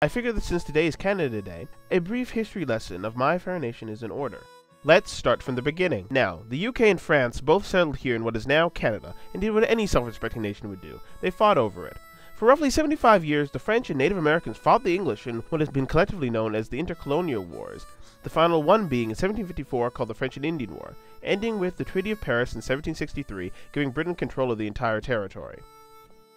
I figure that since today is Canada Day, a brief history lesson of my fair nation is in order. Let's start from the beginning. Now, the UK and France both settled here in what is now Canada, and did what any self-respecting nation would do. They fought over it. For roughly 75 years, the French and Native Americans fought the English in what has been collectively known as the Intercolonial Wars, the final one being in 1754 called the French and Indian War, ending with the Treaty of Paris in 1763, giving Britain control of the entire territory.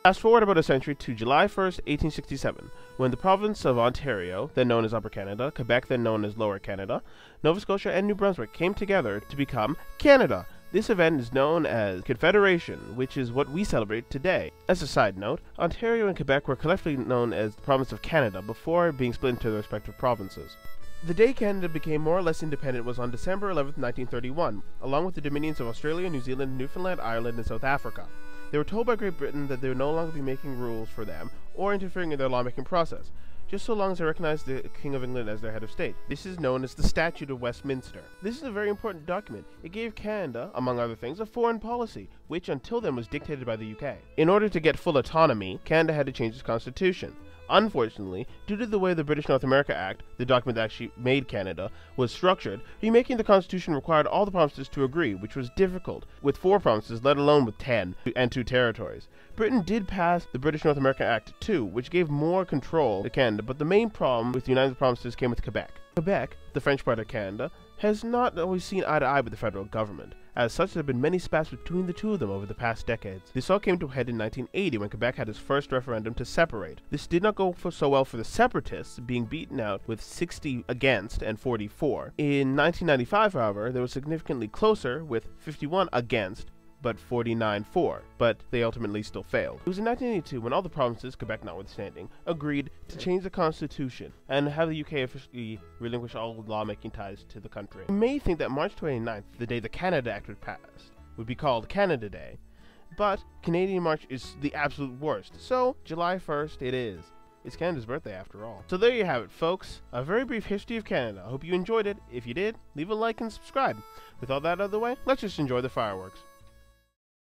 Fast forward about a century to July 1st, 1867, when the province of Ontario, then known as Upper Canada, Quebec, then known as Lower Canada, Nova Scotia, and New Brunswick came together to become Canada. This event is known as Confederation, which is what we celebrate today. As a side note, Ontario and Quebec were collectively known as the Province of Canada before being split into their respective provinces. The day Canada became more or less independent was on December 11, 1931, along with the dominions of Australia, New Zealand, Newfoundland, Ireland, and South Africa. They were told by Great Britain that they would no longer be making rules for them or interfering in their lawmaking process, just so long as they recognized the King of England as their head of state. This is known as the Statute of Westminster. This is a very important document. It gave Canada, among other things, a foreign policy, which until then was dictated by the UK. In order to get full autonomy, Canada had to change its constitution. Unfortunately, due to the way the British North America Act, the document that actually made Canada, was structured, remaking the Constitution required all the provinces to agree, which was difficult, with 4 provinces, let alone with 10, and 2 territories. Britain did pass the British North America Act too, which gave more control to Canada, but the main problem with the United Provinces came with Quebec. Quebec, the French part of Canada, has not always seen eye to eye with the federal government. As such, there have been many spats between the two of them over the past decades. This all came to a head in 1980 when Quebec had its first referendum to separate. This did not go so well for the separatists, being beaten out with 60 against and 44. In 1995, however, they were significantly closer with 51 against, but 49 for, but they ultimately still failed. It was in 1982 when all the provinces, Quebec notwithstanding, agreed to change the constitution and have the UK officially relinquish all lawmaking ties to the country. You may think that March 29th, the day the Canada Act was passed, would be called Canada Day, but Canadian March is the absolute worst, so July 1st it is. It's Canada's birthday after all. So there you have it, folks. A very brief history of Canada. I hope you enjoyed it. If you did, leave a like and subscribe. With all that out of the way, let's just enjoy the fireworks.